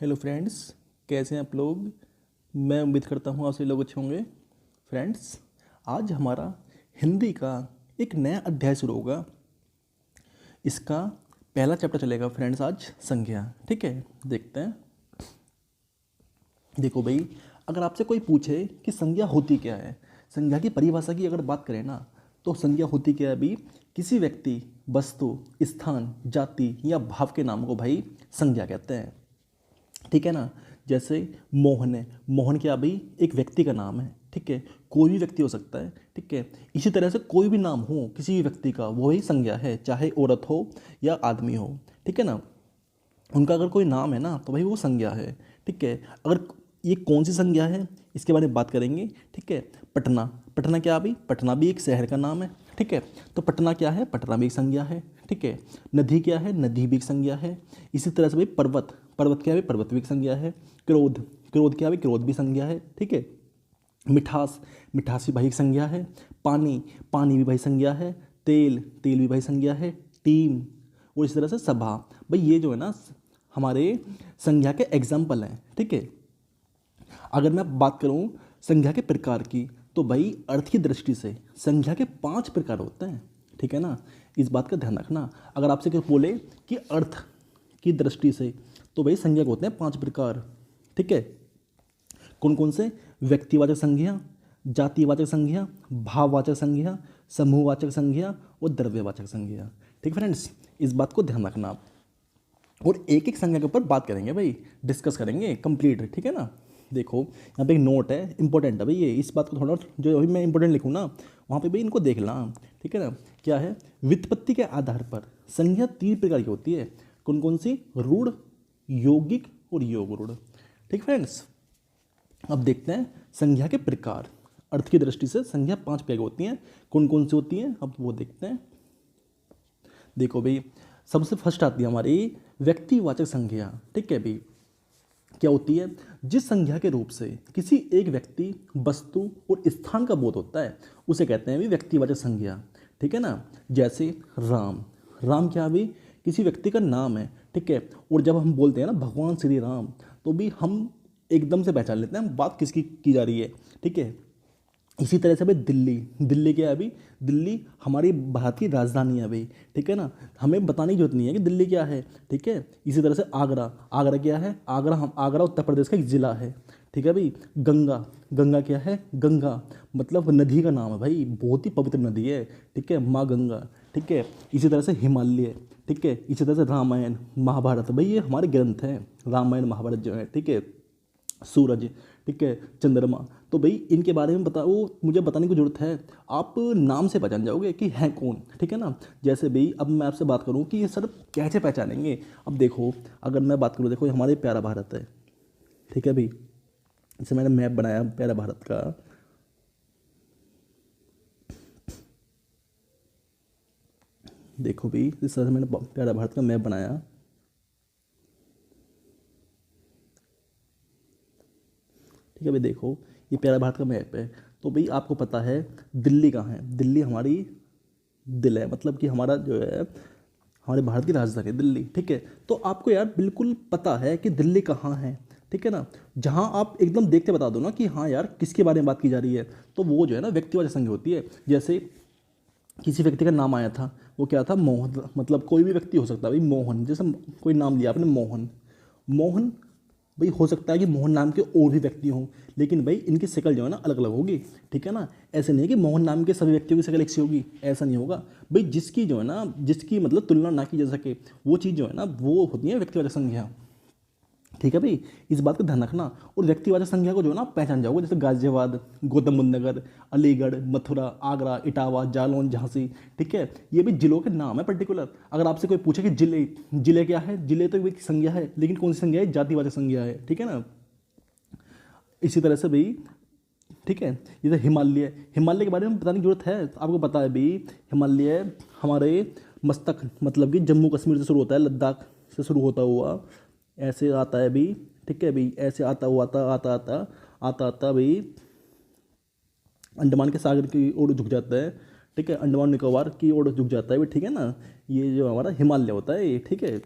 Hello friends, कैसे हैं आप लोग। मैं उम्मीद करता हूँ आप सभी लोग अच्छे होंगे। फ्रेंड्स, आज हमारा हिंदी का एक नया अध्याय शुरू होगा। इसका पहला चैप्टर चलेगा फ्रेंड्स आज संज्ञा। ठीक है, देखते हैं। देखो भाई, अगर आपसे कोई पूछे कि संज्ञा होती क्या है, संज्ञा की परिभाषा की अगर बात करें ना, तो संज्ञा होती क्या है भाई। किसी व्यक्ति, वस्तु, स्थान, जाति या भाव के नाम को भाई संज्ञा कहते हैं। ठीक है ना। जैसे मोहन है, मोहन क्या भाई, एक व्यक्ति का नाम है। ठीक है, कोई भी व्यक्ति हो सकता है। ठीक है, इसी तरह से कोई भी नाम हो किसी भी व्यक्ति का, वही संज्ञा है, चाहे औरत हो या आदमी हो। ठीक है ना। उनका अगर कोई नाम है ना, तो भाई वो संज्ञा है। ठीक है, अगर ये कौन सी संज्ञा है इसके बारे में बात करेंगे। ठीक है, पटना, पटना क्या भाई, पटना भी एक शहर का नाम है। ठीक है, तो पटना क्या है, पटना भी एक संज्ञा है। ठीक है, नदी क्या है, नदी भी एक संज्ञा है। इसी तरह से भाई पर्वत, पर्वत क्या है भाई, पर्वत भी एक संज्ञा है। क्रोध, क्रोध क्या है भाई, क्रोध भी संज्ञा है। ठीक है, मिठास, मिठास भी भाई एक संज्ञा है। पानी, पानी भी भाई संज्ञा है। तेल, तेल भी भाई संज्ञा है। टीम और इस तरह से सभा। भाई ये जो है ना हमारे संज्ञा के एग्जाम्पल हैं। ठीक है, अगर मैं बात करूं संज्ञा के प्रकार की, तो भाई अर्थ की दृष्टि से संज्ञा के 5 प्रकार होते हैं। ठीक है ना, इस बात का ध्यान रखना। अगर आपसे कोई बोले कि अर्थ की दृष्टि से, तो भाई संज्ञा के होते हैं 5 प्रकार। ठीक है, कौन कौन से, व्यक्तिवाचक संज्ञा, जातिवाचक संज्ञा, भाववाचक संज्ञा, समूहवाचक संज्ञा और द्रव्यवाचक संज्ञा। ठीक फ्रेंड्स, इस बात को ध्यान रखना आप। और एक एक संज्ञा के ऊपर बात करेंगे भाई, डिस्कस करेंगे कंप्लीट। ठीक है ना। देखो यहाँ पे एक नोट है, इंपॉर्टेंट है भाई ये, इस बात को थोड़ा जो अभी मैं इंपॉर्टेंट लिखूँ ना, वहाँ पे भाई इनको देख लेना। ठीक है ना। क्या है, व्युत्पत्ति के आधार पर संज्ञा 3 प्रकार की होती है। कौन कौन सी, रूढ़, यौगिक और योग रूढ़। ठीक फ्रेंड्स, अब देखते हैं संज्ञा के प्रकार। अर्थ की दृष्टि से संज्ञा 5 प्रकार की होती हैं। कौन कौन सी होती हैं अब वो देखते हैं। देखो भाई, सबसे फर्स्ट आती है हमारी व्यक्तिवाचक संज्ञा। ठीक है भाई, क्या होती है, जिस संज्ञा के रूप से किसी एक व्यक्ति, वस्तु और स्थान का बोध होता है, उसे कहते हैं भी व्यक्तिवाचक संज्ञा। ठीक है ना। जैसे राम, राम क्या भी किसी व्यक्ति का नाम है। ठीक है, और जब हम बोलते हैं ना भगवान श्री राम, तो भी हम एकदम से पहचान लेते हैं बात किसकी की जा रही है। ठीक है, इसी तरह से भाई दिल्ली, दिल्ली क्या है अभी, दिल्ली हमारी भारत की राजधानी है अभी। ठीक है ना, हमें बताने की जरूरत नहीं है कि दिल्ली क्या है। ठीक है, इसी तरह से आगरा, आगरा क्या है, आगरा हम आगरा उत्तर प्रदेश का एक ज़िला है। ठीक है भाई, गंगा, गंगा क्या है, गंगा मतलब नदी का नाम है भाई, बहुत ही पवित्र नदी है। ठीक है, माँ गंगा। ठीक है, इसी तरह से हिमालय। ठीक है, इसी तरह से रामायण महाभारत, भाई ये हमारे ग्रंथ हैं, रामायण महाभारत जो है। ठीक है, सूरज, ठीक है, चंद्रमा, तो भाई इनके बारे में बताओ, मुझे बताने की जरूरत है, आप नाम से पहचान जाओगे कि हैं कौन। ठीक है ना। जैसे भाई अब मैं आपसे बात करूं कि ये सर कैसे पहचानेंगे। अब देखो, अगर मैं बात करूं, देखो हमारे प्यारा भारत है। ठीक है भाई, जैसे मैंने मैप बनाया प्यारा भारत का। देखो भाई, इस तरह से मैंने प्यारा भारत का मैप बनाया। ठीक है भाई, देखो ये प्यारा भारत का मैप है। तो भाई आपको पता है दिल्ली कहाँ है, दिल्ली हमारी दिल है, मतलब कि हमारा जो है हमारे भारत की राजधानी है दिल्ली। ठीक है, तो आपको यार बिल्कुल पता है कि दिल्ली कहाँ है। ठीक है ना, जहाँ आप एकदम देखते बता दो ना कि हाँ यार किसके बारे में बात की जा रही है, तो वो जो है ना व्यक्तिवाचक संज्ञा होती है। जैसे किसी व्यक्ति का नाम आया था, वो क्या था, मोहन, मतलब कोई भी व्यक्ति हो सकता है भाई, मोहन, जैसे कोई नाम लिया आपने मोहन, मोहन भाई हो सकता है कि मोहन नाम के और भी व्यक्ति हों, लेकिन भाई इनकी शक्ल जो है ना अलग अलग होगी। ठीक है ना, ऐसे नहीं है कि मोहन नाम के सभी व्यक्तियों की शक्ल एक सी होगी, ऐसा नहीं होगा भाई। जिसकी जो है ना, जिसकी मतलब तुलना ना की जा सके, वो चीज़ जो है ना वो होती है व्यक्तिवाचक संज्ञा। ठीक है भाई, इस बात का ध्यान रखना। और व्यक्तिवाचक संज्ञा को जो है ना आप पहचान जाओगे, जैसे गाजियाबाद, गौतम बुद्ध नगर, अलीगढ़, मथुरा, आगरा, इटावा, जालौन, झांसी। ठीक है, ये भी जिलों के नाम है पर्टिकुलर। अगर आपसे कोई पूछे कि जिले, जिले क्या है, जिले तो एक संज्ञा है, लेकिन कौन सी संज्ञा है, जातिवाचक संज्ञा है। ठीक है ना। इसी तरह से भाई, ठीक है, जैसे हिमालय, हिमालय के बारे में बताने की जरूरत है, आपको पता है भाई हिमालय हमारे मस्तक, मतलब कि जम्मू कश्मीर से शुरू होता है, लद्दाख से शुरू होता हुआ ऐसे आता है भी। ठीक है भाई, ऐसे आता हुआ आता आता आता आता आता भाई अंडमान के सागर की ओर झुक जाता है। ठीक है, अंडमान निकोबार की ओर झुक जाता है भाई। ठीक है ना, ये जो हमारा हिमालय होता है ये। ठीक है,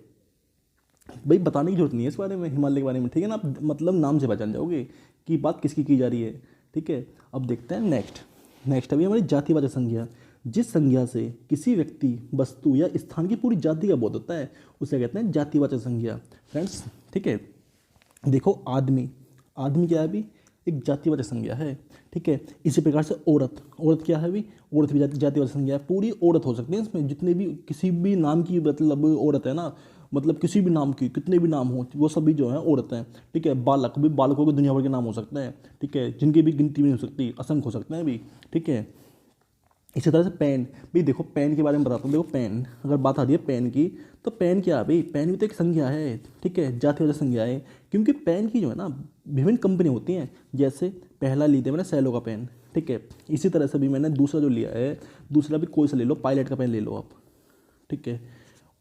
भाई बताने की जरूरत नहीं है इस बारे में, हिमालय के बारे में, ठीक है ना, आप मतलब नाम से पहचान जाओगे कि बात किसकी की जा रही है। ठीक है, अब देखते हैं नेक्स्ट। नेक्स्ट अभी हमारी जातिवाचक संज्ञा। जिस संज्ञा से किसी व्यक्ति, वस्तु या स्थान की पूरी जाति का बोध होता है उसे कहते हैं जातिवाचक संज्ञा। फ्रेंड्स ठीक है, देखो आदमी, आदमी क्या है अभी, एक जातिवाचक संज्ञा है। ठीक है, इसी प्रकार से औरत, औरत क्या है अभी, औरत भी जातिवाचक संज्ञा है। पूरी औरत हो सकती है इसमें, जितने भी किसी भी नाम की मतलब औरत है ना, मतलब किसी भी नाम की, कितने भी नाम हो वो सभी जो है औरत हैं। ठीक है, बालक भी, बालकों के दुनिया भर के नाम हो सकते हैं। ठीक है, जिनकी भी गिनती नहीं हो सकती, असंख्य हो सकते हैं अभी। ठीक है, इसी तरह से पेन भी, देखो पेन के बारे में बताता हूँ। देखो पेन, अगर बात आती है पेन की, तो पेन क्या है भाई, पेन भी तो एक संज्ञा है। ठीक है, जातिवाचक संज्ञा है, क्योंकि पेन की जो है ना विभिन्न कंपनी होती हैं। जैसे पहला ली थी मैंने सेलो का पेन। ठीक है, इसी तरह से भी मैंने दूसरा जो लिया है, दूसरा भी कोई सा ले लो, पायलट का पेन ले लो आप। ठीक है,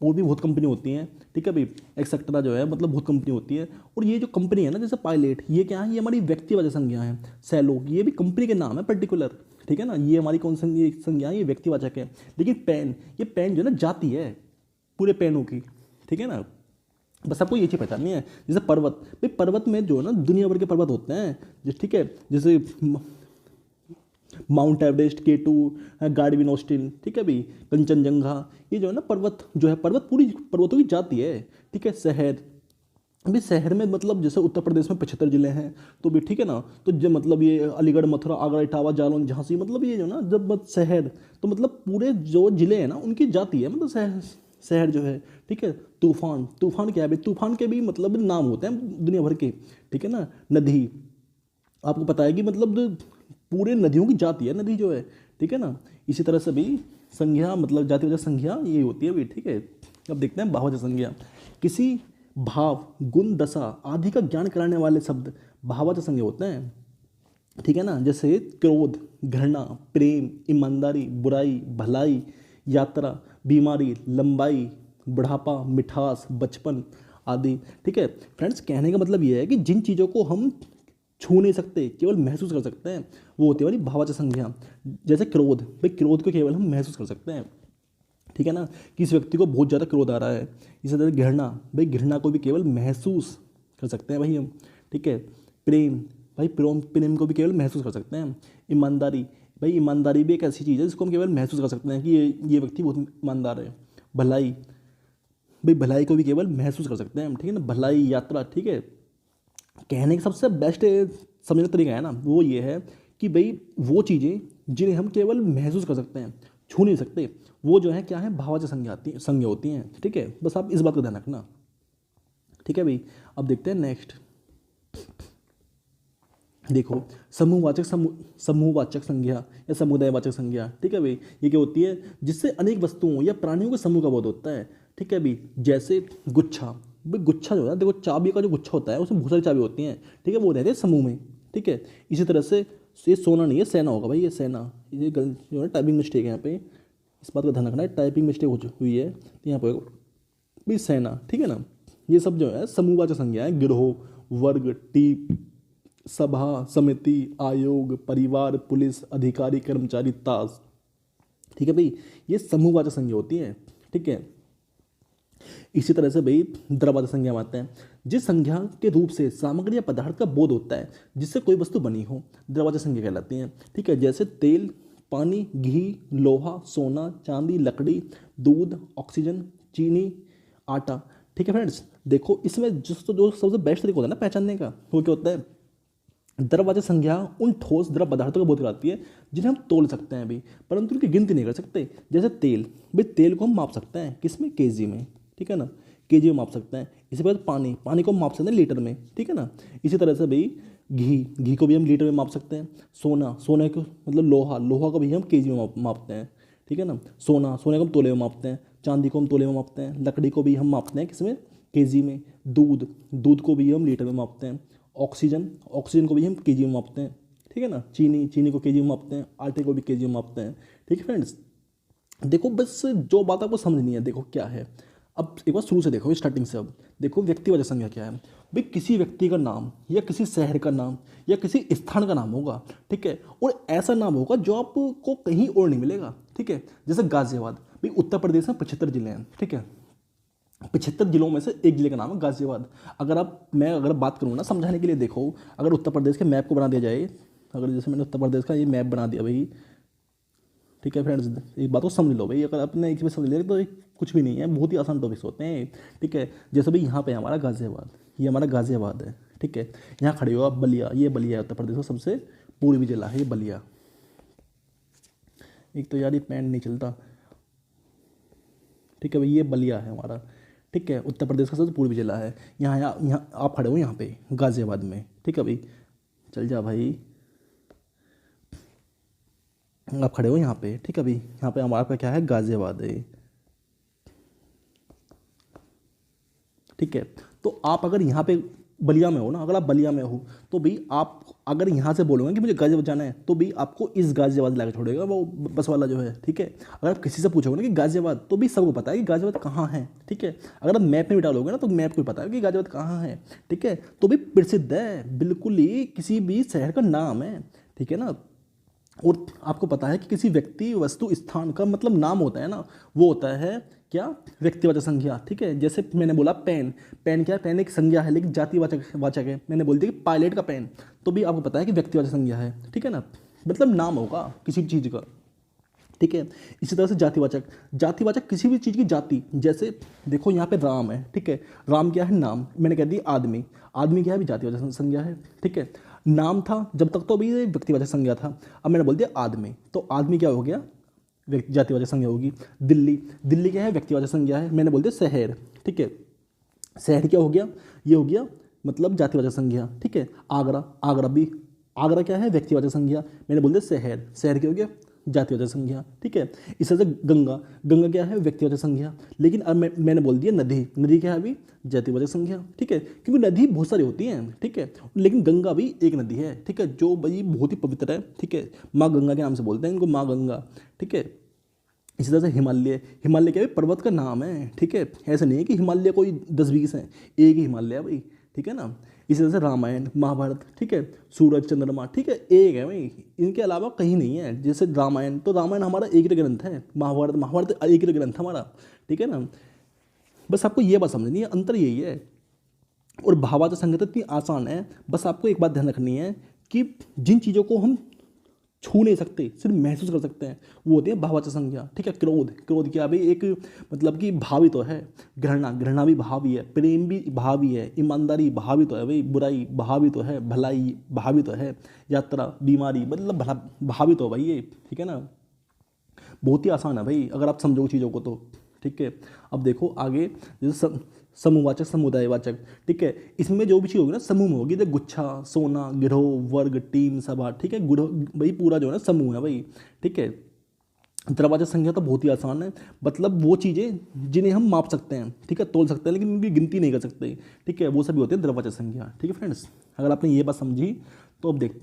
और भी बहुत कंपनी होती हैं। ठीक है भाई, एक्सेट्रा जो है मतलब बहुत कंपनी होती है। और ये जो कंपनी है ना, जैसे पायलट, ये क्या है, ये हमारी व्यक्तिवाचक संज्ञा है। सेलो, ये भी कंपनी के नाम है पर्टिकुलर। ठीक है ना, ये हमारी कौन सी ये संज्ञा है, ये व्यक्तिवाचक है। लेकिन पेन, ये पेन जो है ना जाति है पूरे पेनों की। ठीक है ना, बस आपको ये चीज़ पहचाननी है। जैसे पर्वत, भाई पर्वत में जो है ना दुनिया भर के पर्वत होते हैं। ठीक है, जैसे mount Everest, K2, Godwin Austin, ठीक है भाई, कंचनजंगा, ये जो है ना पर्वत जो है, पर्वत पूरी पर्वतों की जाति है। ठीक है, शहर, अभी शहर में मतलब जैसे उत्तर प्रदेश में 75 जिले हैं, तो भी ठीक है ना, तो जो मतलब ये अलीगढ़, मथुरा, आगरा, इटावा, जालौन, झांसी, मतलब ये जो ना जब शहर, तो मतलब पूरे जो जिले हैं ना उनकी जाति है, मतलब शहर, शहर जो है। ठीक है, तूफान, तूफान क्या है भाई, तूफान के भी मतलब नाम होते हैं दुनिया भर के। ठीक है ना, नदी, आपको पता है कि मतलब पूरे नदियों की जाति है नदी जो है। ठीक है ना, इसी तरह से भी संज्ञा मतलब जातिवाचक संज्ञा ये होती है भी। ठीक है, अब देखते हैं भाववाचक संज्ञा। किसी भाव, गुण, दशा आदि का ज्ञान कराने वाले शब्द भाववाचक संज्ञा होते हैं। ठीक है ना, जैसे क्रोध, घृणा, प्रेम, ईमानदारी, बुराई, भलाई, यात्रा, बीमारी, लंबाई, बुढ़ापा, मिठास, बचपन आदि। ठीक है फ्रेंड्स, कहने का मतलब ये है कि जिन चीज़ों को हम छू नहीं सकते, केवल महसूस कर सकते हैं, वो होती है हमारी भाववाचक संज्ञा। जैसे क्रोध, भाई क्रोध को केवल हम महसूस कर सकते हैं। ठीक है ना, किसी व्यक्ति को बहुत ज़्यादा क्रोध आ रहा है। इसी तरह घृणा, भाई घृणा को भी केवल महसूस कर सकते हैं भाई हम। ठीक है, प्रेम, भाई प्रेम, प्रेम को भी केवल महसूस कर सकते हैं। ईमानदारी, भाई ईमानदारी भी एक ऐसी चीज़ है जिसको हम केवल महसूस कर सकते हैं कि ये व्यक्ति बहुत ईमानदार है। भलाई, भाई भलाई को भी केवल महसूस कर सकते हैं हम। ठीक है ना, भलाई, यात्रा। ठीक है, कहने का सबसे बेस्ट समझने का तरीका है ना, वो ये है कि भाई वो चीज़ें जिन्हें हम केवल महसूस कर सकते हैं, छू नहीं सकते, वो जो है क्या है, भाववाचक संज्ञा होती हैं। ठीक है, बस आप इस बात का ध्यान रखना। ठीक है भाई, अब देखते हैं नेक्स्ट। देखो समूहवाचक संज्ञा या समुदायवाचक संज्ञा। ठीक है भाई, ये क्या होती है, जिससे अनेक वस्तुओं या प्राणियों के समूह का बोध होता है। ठीक है भाई, जैसे गुच्छा, भाई गुच्छा जो है ना, देखो चाबी का जो गुच्छा होता है उसमें बहुत सारी चाबी होती हैं। ठीक है, वो रहते हैं समूह में। ठीक है, इसी तरह से ये सोना नहीं है, सेना होगा भाई, ये सेना, ये जो है टाइपिंग मिस्टेक है यहाँ पे, इस बात का ध्यान रखना है, टाइपिंग मिस्टेक हुई है तो यहाँ पर भाई सेना। ठीक है ना, ये सब जो है समूहवाचक संज्ञा है। गिरोह, वर्ग, टीम, सभा, समिति, आयोग, परिवार, पुलिस, अधिकारी, कर्मचारी, ताश। ठीक है भाई, ये समूहवाचक संज्ञा होती है। ठीक है, इसी तरह से भाई द्रव्यवाचक संज्ञा में आते हैं। जिस संज्ञा के रूप से सामग्री या पदार्थ का बोध होता है जिससे कोई वस्तु बनी हो, द्रव्यवाचक संज्ञा कहलाती है। ठीक है, जैसे तेल, पानी, घी, लोहा, सोना, चांदी, लकड़ी, दूध, ऑक्सीजन, चीनी, आटा। ठीक है फ्रेंड्स, देखो इसमें जो सबसे बेस्ट तरीका होता है ना पहचानने का, वो क्या होता है, द्रव्यवाचक संज्ञा उन ठोस द्रव पदार्थों का बोध कराती है जिन्हें हम तोल सकते हैं अभी, परंतु उनकी गिनती नहीं कर सकते। जैसे तेल, भाई तेल को हम माप सकते हैं किसमें, केजी में। ठीक है ना, केजी में माप सकते हैं। इसी प्रकार पानी, पानी को हम माप सकते हैं लीटर में। ठीक है ना, इसी तरह से भाई घी, घी को भी हम लीटर में माप सकते हैं। सोना, सोने को मतलब लोहा, लोहा को भी हम केजी में मापते हैं। ठीक है ना, सोना, सोने को हम तोले में मापते हैं। चांदी को हम तोले में मापते हैं। लकड़ी को भी हम मापते हैं किसमें, केजी में। दूध, दूध को भी हम लीटर में मापते हैं। ऑक्सीजन, ऑक्सीजन को भी हम केजी में मापते हैं। ठीक है ना, चीनी, चीनी को केजी में मापते हैं। आटे को भी केजी में मापते हैं। ठीक है फ्रेंड्स, देखो बस जो बात आपको समझनी है, देखो क्या है। अब एक बार शुरू से देखो, स्टार्टिंग से। अब देखो व्यक्तिवाचक संज्ञा क्या है भाई, किसी व्यक्ति का नाम या किसी शहर का नाम या किसी स्थान का नाम होगा। ठीक है, और ऐसा नाम होगा जो आपको कहीं और नहीं मिलेगा। ठीक है, जैसे गाजियाबाद, भाई उत्तर प्रदेश में 75 जिले हैं। ठीक है, 75 जिलों में से एक जिले का नाम है गाजियाबाद। अगर बात करूँ ना समझाने के लिए, देखो अगर उत्तर प्रदेश के मैप को बना दिया जाए, अगर जैसे मैंने उत्तर प्रदेश का ये मैप बना दिया भाई, ठीक है फ्रेंड्स, एक बात को समझ लो भाई, अगर आपने एक चीज़ समझ लिया तो एक कुछ भी नहीं है, बहुत ही आसान टॉपिक्स होते हैं, ठीक है। जैसे भाई यहाँ पे हमारा गाजियाबाद, ये हमारा गाजियाबाद है, ठीक है। यहाँ खड़े हो आप बलिया, ये बलिया है उत्तर प्रदेश का सबसे पूर्वी जिला है ये बलिया। एक तो यार ये पेन नहीं चलता, ठीक है भाई, ये बलिया है हमारा, ठीक है, उत्तर प्रदेश का सबसे पूर्वी जिला है। यहाँ आप खड़े हो यहाँ पे गाजियाबाद में, ठीक है भाई, चल जा भाई, आप खड़े हो यहाँ पे, ठीक है भाई, यहाँ पे हमारा क्या है, गाजियाबाद है, ठीक है। तो आप अगर यहाँ पे बलिया में हो ना, अगर आप बलिया में हो तो भाई आप अगर यहाँ से बोलोगे कि मुझे गाजियाबाद जाना है, तो भाई आपको इस गाजियाबाद लाके छोड़ेगा वो बस वाला जो है, ठीक है। अगर आप किसी से पूछोगे ना कि गाजियाबाद, तो भी सबको पता है कि गाजियाबाद कहाँ है, ठीक है। अगर आप मैप में भी डालोगे ना तो मैप को भी पता है कि गाजियाबाद कहाँ है, ठीक है। तो भी प्रसिद्ध है, बिल्कुल ही किसी भी शहर का नाम है, ठीक है ना। और आपको पता है कि किसी व्यक्ति वस्तु स्थान का मतलब नाम होता है ना, वो होता है क्या, व्यक्तिवाचक संज्ञा, ठीक है। जैसे मैंने बोला पेन, पेन क्या है, पेन एक संज्ञा है लेकिन जातिवाचक वाचक है। मैंने बोल दिया कि पायलट का पेन, तो भी आपको पता है कि व्यक्तिवाचक संज्ञा है, ठीक है ना, मतलब नाम होगा किसी चीज़ का, ठीक है। इसी तरह से जातिवाचक, जातिवाचक किसी भी चीज़ की जाति, जैसे देखो यहाँ पे राम है, ठीक है, राम क्या है, नाम, मैंने कह दिया आदमी, आदमी क्या है, भी जातिवाचक संज्ञा है, ठीक है। नाम था जब तक तो अभी ये व्यक्तिवाचक संज्ञा था, अब मैंने बोल दिया आदमी, तो आदमी क्या हो गया, जातिवाचक संज्ञा होगी। दिल्ली, दिल्ली क्या है, व्यक्तिवाचक संज्ञा है, मैंने बोल दिया शहर, ठीक है, शहर क्या हो गया, ये हो गया मतलब जातिवाचक संज्ञा, ठीक है। आगरा, आगरा भी, आगरा क्या है, व्यक्तिवाचक संज्ञा, मैंने बोल दिया शहर, शहर क्या हो गया, जातिवाचक संज्ञा, ठीक है। इस तरह से गंगा, गंगा क्या है, व्यक्तिवाचक संज्ञा, लेकिन अब मैंने बोल दिया नदी, नदी क्या है अभी, जातिवाचक संज्ञा, ठीक है, क्योंकि नदी बहुत सारी होती हैं, ठीक है, लेकिन गंगा भी एक नदी है, ठीक है, जो भाई बहुत ही पवित्र है, ठीक है, माँ गंगा के नाम से बोलते हैं इनको, माँ गंगा, ठीक है। इसी तरह से हिमालय, हिमालय क्या है, पर्वत का नाम है, ठीक है, ऐसा नहीं है कि हिमालय कोई 10-20 हैं, एक ही हिमालय है भाई, ठीक है ना। इसी तरह से रामायण, महाभारत, ठीक है, सूरज चंद्रमा, ठीक है, एक है भाई, इनके अलावा कहीं नहीं है। जैसे रामायण, तो रामायण हमारा एक ही ग्रंथ है, महाभारत, महाभारत एक ही ग्रंथ हमारा, ठीक है ना। बस आपको ये बात समझनी है, अंतर यही है। और भावार्थ संगत इतनी आसान है, बस आपको एक बात ध्यान रखनी है कि जिन चीज़ों को हम छू नहीं सकते, सिर्फ महसूस कर सकते हैं, वो होती है भाववाचक संज्ञा, ठीक है। क्रोध, क्रोध क्या भाई, एक मतलब कि भाव ही तो है। घृणा, घृणा भी भाव ही है। प्रेम भी भाव ही है। ईमानदारी भाव ही तो है भाई। बुराई भाव ही तो है। भलाई भाव ही तो है। यात्रा, बीमारी, मतलब भला भाव ही तो है भाई ये, ठीक है ना। बहुत ही आसान है भाई अगर आप समझो चीज़ों को तो, ठीक है। अब देखो आगे, जैसे समूहवाचक, समुदायवाचक, ठीक है, इसमें जो भी चीज़ होगी ना समूह में होगी, जैसे गुच्छा, सोना, गिरोह, वर्ग, टीम, सभा, ठीक है, गुरु भाई पूरा जो है ना समूह है भाई, ठीक है। द्रवाचक संख्या तो बहुत ही आसान है, मतलब वो चीज़ें जिन्हें हम माप सकते हैं, ठीक है, तोल सकते हैं, लेकिन उनकी गिनती नहीं कर सकते, ठीक है, वो सभी होते हैं द्रवाचक संख्या, ठीक है फ्रेंड्स। अगर आपने ये बात समझी तो अब देखते हैं